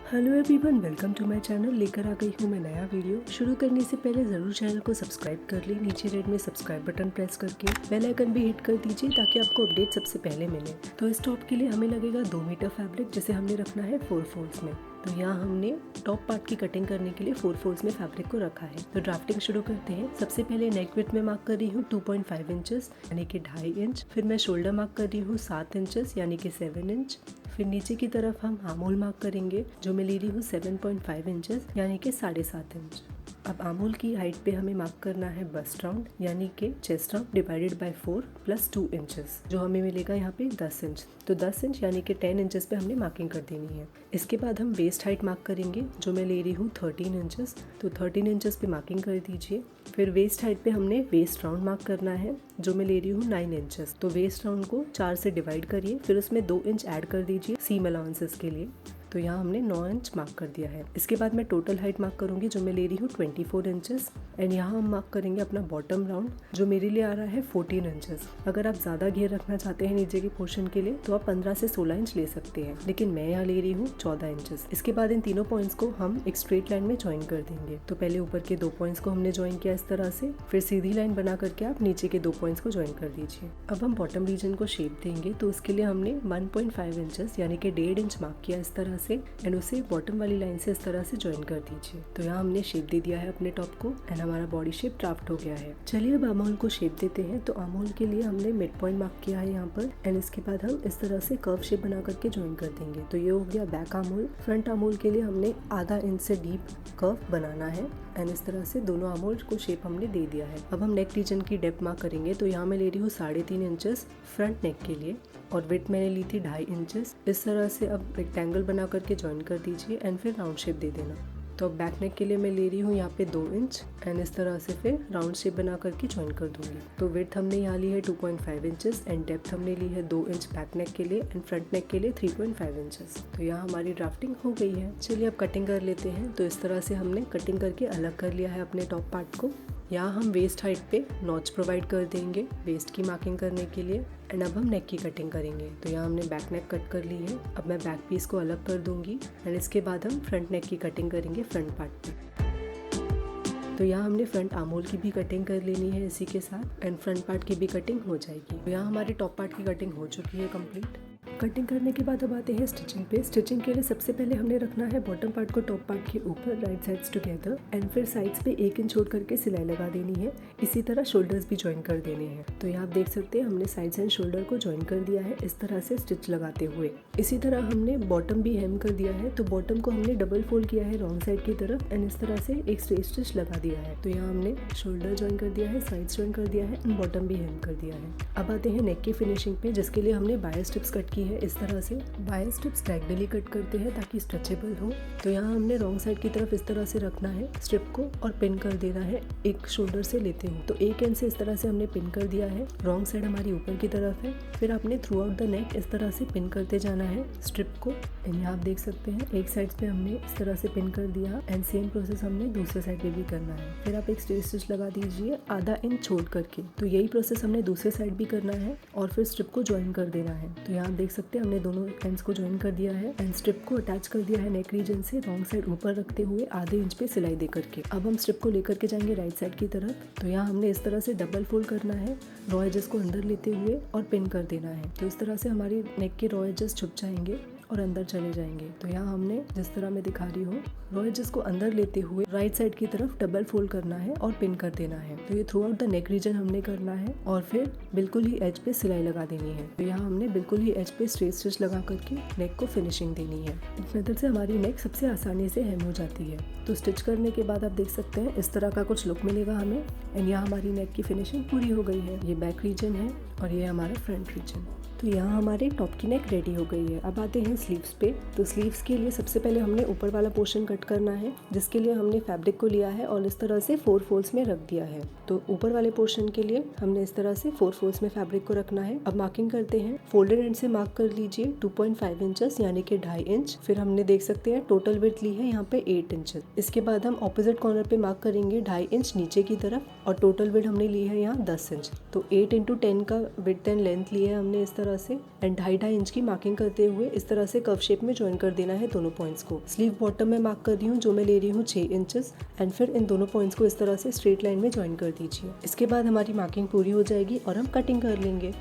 Hello everyone, welcome to my channel. लेकर आ गई हूँ मैं नया वीडियो। शुरू करने से पहले ज़रूर चैनल को सब्सक्राइब कर लें। नीचे रेड में सब्सक्राइब बटन प्रेस करके बेल आइकन भी हिट कर दीजिए ताकि आपको अपडेट सबसे पहले मिले। तो इस टॉप के लिए हमें लगेगा 2 मीटर फैब्रिक, जिसे हमने रखना है 4 फोल्ड्स में। तो यहाँ हमने टॉप पार्ट की कटिंग करने के लिए 4 फोल्ड्स में फैब्रिक को रखा है। तो ड्राफ्टिंग शुरू करते हैं। सबसे पहले नेक विड्थ में मार्क कर रही हूँ 2.5 इंचेस यानी कि 2.5 इंच। फिर मैं शोल्डर मार्क कर रही हूँ 7 इंचेस यानी कि 7 इंच। फिर नीचे की तरफ हम आर्महोल मार्क करेंगे, जो मैं ले रही हूँ 7.5 इंचेस यानी कि 7.5 इंच। अब आर्महोल की हाइट पे हमें मार्क करना है बस्ट राउंड यानी कि chest round divided by 4 + 2 inches, जो हमें मिलेगा यहाँ पे 10 इंच। तो 10 इंच यानी कि 10 इंचेस पे हमने मार्किंग कर देनी है। इसके बाद हम वेस्ट हाइट मार्क करेंगे, जो मैं ले रही हूँ 13 इंचेस। तो 13 इंचेस पे मार्किंग कर दीजिए। फिर वेस्ट हाइट पे हमने वेस्ट राउंड मार्क करना है, जो मैं ले रही हूँ 9 इंचेस। तो वेस्ट राउंड को 4 से डिवाइड करिए, फिर उसमें 2 इंच ऐड कर दीजिए सीम अलाउंसेस के लिए। तो यहाँ हमने 9 इंच मार्क कर दिया है। इसके बाद मैं टोटल हाइट मार्क करूँगी, जो मैं ले रही हूँ 24 इंचेस। एंड यहाँ हम मार्क करेंगे अपना बॉटम राउंड, जो मेरे लिए आ रहा है 14 इंचेस। अगर आप ज़्यादा घेर रखना चाहते हैं नीचे के पोर्शन के लिए तो आप 15 से 16 इंच ले सकते हैं, लेकिन मैं यहाँ ले रही हूँ 14 इंचेस। इसके बाद इन तीनों पॉइंट्स को हम एक स्ट्रेट लाइन में ज्वाइन कर देंगे। तो पहले ऊपर के 2 पॉइंट्स को हमने ज्वाइन किया इस तरह से, फिर सीधी लाइन बना करके आप नीचे के 2 पॉइंट्स को ज्वाइन कर दीजिए। अब हम बॉटम रीजन को शेप देंगे, तो उसके लिए हमने 1.5 इंचेस यानी कि 1.5 इंच मार्क किया इस तरह से, एंड उसे बॉटम वाली लाइन से इस तरह से ज्वाइन कर दीजिए। तो यहाँ हमने शेप दे दिया है अपने टॉप को, एंड हमारा बॉडी शेप ड्राफ्ट हो गया है। चलिए अब आर्महोल को शेप देते हैं। तो आर्महोल के लिए हमने मिड पॉइंट मार्क किया है यहाँ पर, एंड इसके बाद हम इस तरह से कर्व शेप बना करके ज्वाइन कर देंगे। तो ये हो गया बैक आर्महोल। फ्रंट आर्महोल के लिए हमने आधा इंच से डीप कर्व बनाना है, एंड इस तरह से दोनों आर्महोल को शेप हमने दे दिया है। अब हम नेक रीजन की डेप्थ मार्क करेंगे। तो यहाँ मैं ले रही हूँ 3.5 इंचेस फ्रंट नेक के लिए, और विड्थ मैंने ली थी 2.5 इंचेस। इस तरह से अब रेक्टेंगल बना करके ज्वाइन कर दीजिए, एंड फिर राउंड शेप दे देना। तो अब बैक नेक के लिए मैं ले रही हूँ यहाँ पे 2 इंच, एंड इस तरह से फिर राउंड शेप बना करके ज्वाइन कर दूंगी। तो विड्थ हमने यहाँ ली है 2.5 इंचेस, एंड डेप्थ हमने ली है 2 इंच बैक नेक के लिए, एंड फ्रंट नेक के लिए 3.5 इंचेस। तो यहाँ हमारी ड्राफ्टिंग हो गई है। चलिए अब कटिंग कर लेते हैं। तो इस तरह से हमने कटिंग करके अलग कर लिया है अपने टॉप पार्ट को। यहाँ हम वेस्ट हाइट पे नॉच प्रोवाइड कर देंगे वेस्ट की मार्किंग करने के लिए, एंड अब हम नेक की कटिंग करेंगे। तो यहाँ हमने बैक नेक कट कर ली है। अब मैं बैक पीस को अलग कर दूंगी, एंड इसके बाद हम फ्रंट नेक की कटिंग करेंगे फ्रंट पार्ट पे। तो यहाँ हमने फ्रंट आर्महोल की भी कटिंग कर लेनी है इसी के साथ, एंड फ्रंट पार्ट की भी कटिंग हो जाएगी। तो यहाँ हमारे टॉप पार्ट की कटिंग हो चुकी है कंप्लीट। कटिंग करने के बाद अब आते हैं स्टिचिंग पे। स्टिचिंग के लिए सबसे पहले हमने रखना है बॉटम पार्ट को टॉप पार्ट के ऊपर, राइट साइड्स टुगेदर, एंड फिर साइड्स पे 1 इंच छोड़ करके सिलाई लगा देनी है। इसी तरह शोल्डर्स भी ज्वाइन कर देने हैं। तो यहाँ आप देख सकते हैं हमने साइड्स एंड शोल्डर को ज्वाइन कर दिया है इस तरह से स्टिच लगाते हुए। इसी तरह हमने बॉटम भी हेम कर दिया है। तो बॉटम को हमने डबल फोल्ड किया है रॉन्ग साइड की तरफ, एंड इस तरह से एक स्ट्रेट स्टिच लगा दिया है। तो यहाँ हमने शोल्डर ज्वाइन कर दिया है, साइड्स ज्वाइन कर दिया है, एंड बॉटम भी हेम कर दिया है। अब आते हैं नेक की फिनिशिंग पे, जिसके लिए हमने बायस स्ट्रिप्स कट की है इस तरह से। बायस स्ट्रिप्स डायगोनली कट करते हैं ताकि स्ट्रेचेबल हो। तो यहाँ हमने रॉन्ग साइड की तरफ इस तरह से रखना है स्ट्रिप को, और पिन कर देना है एक शोल्डर से लेते हुए। तो एक एंड से इस तरह से हमने पिन कर दिया है। रॉन्ग साइड हमारी ऊपर की तरफ है। फिर आपने थ्रू आउट द नेक इस तरह से पिन करते जाना है स्ट्रिप को। एंड यहाँ आप देख सकते हैं एक साइड पे हमने इस तरह से पिन कर दिया, एंड सेम प्रोसेस हमने दूसरे साइड पे भी करना है। फिर आप एक स्ट्रेट स्टिच लगा दीजिए आधा इंच छोड़ करके। तो यही प्रोसेस हमने दूसरे साइड भी करना है, और फिर स्ट्रिप को ज्वाइन कर देना है। तो यहाँ आप देख सकते हैं हमने दोनों एंड्स को ज्वाइन कर दिया है, एंड स्ट्रिप को अटैच कर दिया है नेक रीजन से रॉन्ग साइड ऊपर रखते हुए आधे इंच पे सिलाई दे करके। अब हम स्ट्रिप को लेकर के जाएंगे राइट साइड की तरफ। तो यहाँ हमने इस तरह से डबल फोल्ड करना है, रॉ एजेस को अंदर लेते हुए और पिन कर देना है। तो इस तरह से हमारी नेक के रॉ एजेस छुप जाएंगे और अंदर चले जाएंगे। तो यहाँ हमने जिस तरह मैं दिखा रही हूँ रॉ एजेस को अंदर लेते हुए राइट साइड की तरफ डबल फोल्ड करना है और पिन कर देना है। तो ये through out the neck region हमने करना है, और फिर बिल्कुल ही एज पे सिलाई लगा देनी है। तो यहाँ हमने बिल्कुल ही एज पे स्ट्रेट स्टिच लगा करके नेक को फिनिशिंग देनी है। इस मेथड से हमारी नेक सबसे आसानी से हेम हो जाती है। तो स्टिच करने के बाद आप देख सकते हैं इस तरह का कुछ लुक मिलेगा हमें, एंड यहाँ हमारी नेक की फिनिशिंग पूरी हो गई है। ये बैक रीजन है और ये हमारा फ्रंट रीजन। तो यहाँ हमारे टॉप की नेक रेडी हो गई है। अब आते हैं स्लीव्स पे। तो स्लीव्स के लिए सबसे पहले हमने ऊपर वाला पोर्शन कट करना है, जिसके लिए हमने फैब्रिक को लिया है और इस तरह से 4 फोल्ड्स में रख दिया है। तो ऊपर वाले पोर्शन के लिए हमने इस तरह से 4 फोल्ड्स में फैब्रिक को रखना है। अब मार्किंग करते हैं। फोल्डेड एंड से मार्क कर लीजिए 2.5 इंचेस यानी कि 2.5 इंच। फिर हमने देख सकते हैं टोटल विड्थ ली है यहाँ पे 8 इंचेस। इसके बाद हम ऑपोजिट कॉर्नर पे मार्क करेंगे 2.5 इंच नीचे की तरफ, और टोटल विड्थ हमने ली है यहाँ 10 इंच। तो 8 × 10 का विड्थ एंड लेंथ ली है हमने इस तरह तरह से एंड 2.5 इंच की मार्किंग करते हुए इस तरह से कर्व शेप में ज्वाइन कर देना है दोनों पॉइंट्स को। स्लीव बॉटम में मार्क कर रही हूँ जो मैं ले रही हूँ 6 इंचेस एंड फिर इन दोनों पॉइंट्स को इस तरह से स्ट्रेट लाइन में ज्वाइन कर दीजिए। इसके बाद हमारी मार्किंग पूरी हो जाएगी और हम कटिंग कर लेंगे।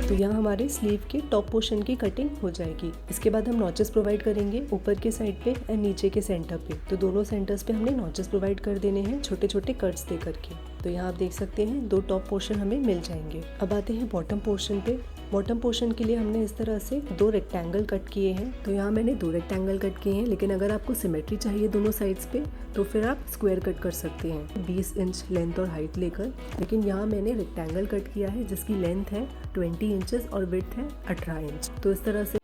तो यहाँ हमारे स्लीव के टॉप पोर्शन की कटिंग हो जाएगी। इसके बाद हम नॉचेस प्रोवाइड करेंगे ऊपर के साइड पे एंड नीचे के सेंटर पे। तो दोनों सेंटर्स पे हमने नॉचेस प्रोवाइड कर देने हैं छोटे छोटे कट्स दे करके। तो यहाँ आप देख सकते हैं 2 टॉप पोर्शन हमें मिल जाएंगे। अब आते हैं बॉटम पोर्शन पे। बॉटम पोर्शन के लिए हमने इस तरह से 2 रेक्टेंगल कट किए हैं। तो यहाँ मैंने 2 रेक्टेंगल कट किए हैं, लेकिन अगर आपको सिमेट्री चाहिए दोनों साइड्स पे तो फिर आप स्क्वायर कट कर सकते हैं 20 इंच लेंथ और हाइट लेकर। लेकिन यहाँ मैंने रेक्टेंगल कट किया है जिसकी लेंथ है 20 इंचेस और विड्थ है 18 इंच। तो इस तरह से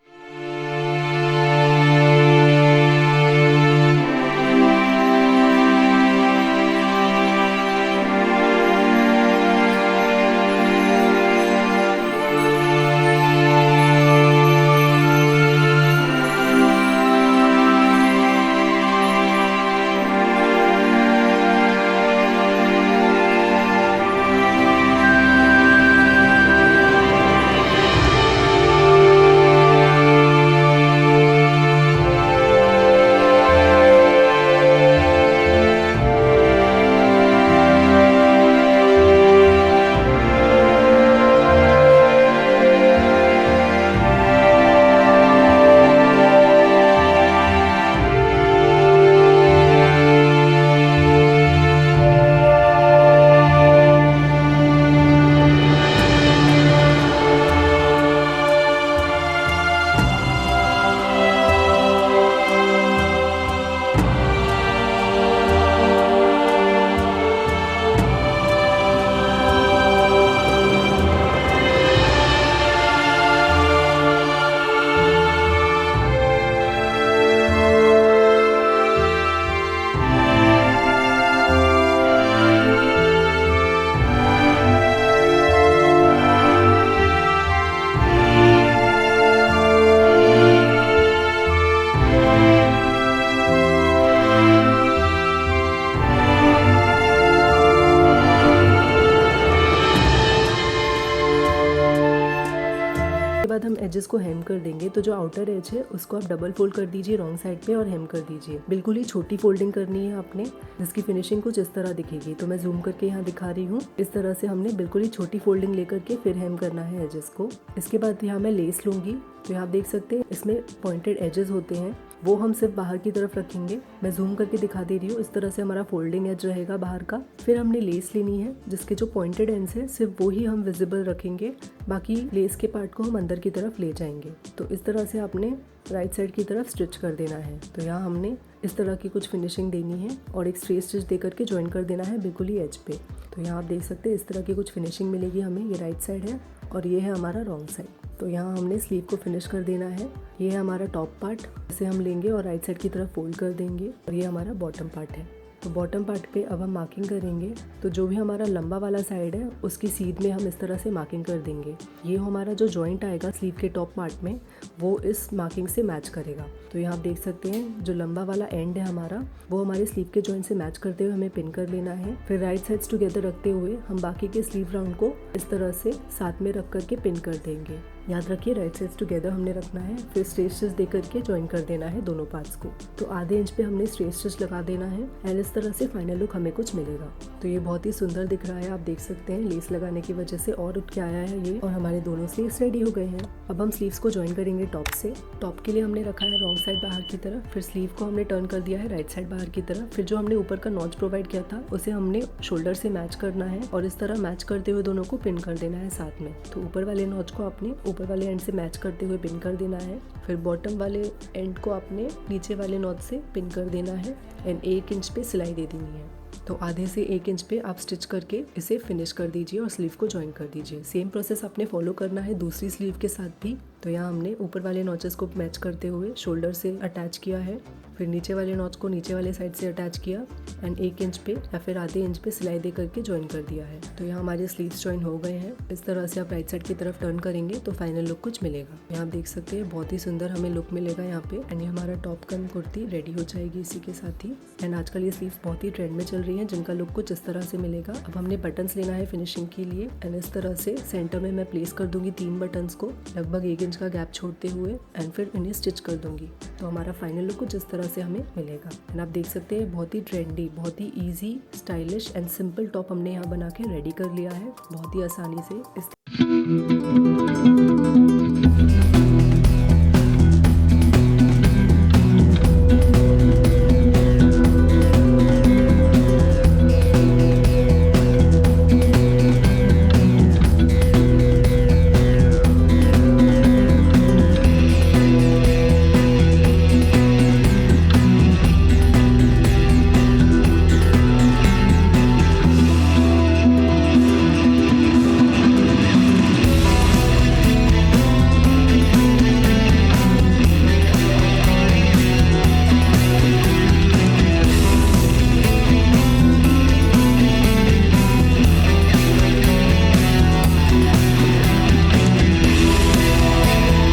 बाद हम एजेस को हेम कर देंगे। तो जो आउटर एज है उसको आप डबल फोल्ड कर दीजिए रॉन्ग साइड पे और हेम कर दीजिए। बिल्कुल ही छोटी फोल्डिंग करनी है आपने, जिसकी फिनिशिंग कुछ इस तरह दिखेगी। तो मैं जूम करके यहाँ दिखा रही हूँ। इस तरह से हमने बिल्कुल ही छोटी फोल्डिंग लेकर के फिर हेम करना है एजेस को। इसके बाद यहाँ मैं लेस लूंगी। तो यहाँ आप देख सकते हैं इसमें पॉइंटेड एजेस होते हैं, वो हम सिर्फ बाहर की तरफ रखेंगे। मैं जूम करके दिखा दे रही हूँ। इस तरह से हमारा फोल्डिंग एज रहेगा बाहर का। फिर हमने लेस लेनी है जिसके जो पॉइंटेड एंड्स है सिर्फ वो ही हम विजिबल रखेंगे, बाकी लेस के पार्ट को हम अंदर की तरफ ले जाएंगे। तो इस तरह से आपने राइट साइड की तरफ स्टिच कर देना है। तो यहाँ हमने इस तरह की कुछ फिनिशिंग देनी है और एक स्ट्रेट स्टिच दे करके ज्वाइन कर देना है बिल्कुल ही एज पे। तो यहाँ आप देख सकते हैं इस तरह की कुछ फिनिशिंग मिलेगी हमें। ये राइट साइड है और ये है हमारा रॉन्ग साइड। तो यहाँ हमने स्लीव को फिनिश कर देना है। ये है हमारा टॉप पार्ट, इसे हम लेंगे और राइट साइड की तरफ फोल्ड कर देंगे और ये हमारा बॉटम पार्ट है। तो बॉटम पार्ट पे अब हम मार्किंग करेंगे। तो जो भी हमारा लंबा वाला साइड है उसकी सीध में हम इस तरह से मार्किंग कर देंगे। ये हमारा जो जॉइंट आएगा स्लीव के टॉप पार्ट में वो इस मार्किंग से मैच करेगा। तो यहाँ आप देख सकते हैं जो लंबा वाला एंड है हमारा वो हमारे स्लीव के जॉइंट से मैच करते हुए हमें पिन कर लेना है। फिर राइट साइड्स टुगेदर रखते हुए हम बाकी के स्लीव राउंड को इस तरह से साथ में रख करके पिन कर देंगे। याद रखिए राइट साइड्स टुगेदर हमने रखना है। फिर स्ट्रेट स्टिच दे करके ज्वाइन कर देना है दोनों पार्ट्स को। तो आधे इंच पे हमने स्ट्रेट स्टिच लगा देना है एंड इस तरह से फाइनल लुक हमें कुछ मिलेगा। तो ये बहुत ही सुंदर दिख रहा है, आप देख सकते हैं लेस लगाने की वजह से और उठ के आया है ये। और हमारे दोनों स्लीव्स रेडी हो गए हैं। अब हम स्लीव्स को ज्वाइन करेंगे टॉप से। टॉप के लिए हमने रखा है रॉन्ग साइड बाहर की तरफ, फिर स्लीव को हमने टर्न कर दिया है राइट साइड बाहर की तरफ। फिर जो हमने ऊपर का नॉच प्रोवाइड किया था उसे हमने शोल्डर से मैच करना है और इस तरह मैच करते हुए दोनों को पिन कर देना है साथ में। तो ऊपर वाले नॉच को आपने ऊपर वाले एंड से मैच करते हुए पिन कर देना है। फिर बॉटम वाले एंड को आपने नीचे वाले नॉच से पिन कर देना है एंड 1 इंच पे सिलाई दे देनी है। तो आधे से 1 इंच पे आप स्टिच करके इसे फिनिश कर दीजिए और स्लीव को ज्वाइन कर दीजिए। सेम प्रोसेस आपने फॉलो करना है दूसरी स्लीव के साथ भी। तो यहाँ हमने ऊपर वाले नॉचेस को मैच करते हुए शोल्डर से अटैच किया है, फिर नीचे वाले नॉच को नीचे वाले साइड से अटैच किया एंड 1 इंच पे या फिर आधे इंच पे सिलाई दे करके ज्वाइन कर दिया है। तो यहाँ हमारे स्लीव्स ज्वाइन हो गए हैं। इस तरह से आप राइट साइड की तरफ टर्न करेंगे तो फाइनल लुक कुछ मिलेगा। यहाँ आप देख सकते हैं बहुत ही सुंदर हमें लुक मिलेगा यहाँ पे। एंड ये हमारा टॉप कन कुर्ती रेडी हो जाएगी इसी के साथ ही। एंड आजकल ये स्लीव्स बहुत ही ट्रेंड में चल रही है, जिनका लुक कुछ इस तरह से मिलेगा। अब हमने बटन्स लेना है फिनिशिंग के लिए एंड इस तरह से सेंटर में मैं प्लेस कर दूंगी 3 बटन्स को लगभग 1 इंच का गैप छोड़ते हुए एंड फिर इन्हें स्टिच कर दूंगी। तो हमारा फाइनल लुक कुछ इस तरह से हमें मिलेगा। एंड आप देख सकते हैं बहुत ही ट्रेंडी, बहुत ही easy, stylish and simple top हमने यहाँ बना के रेडी कर लिया है बहुत ही आसानी से। इस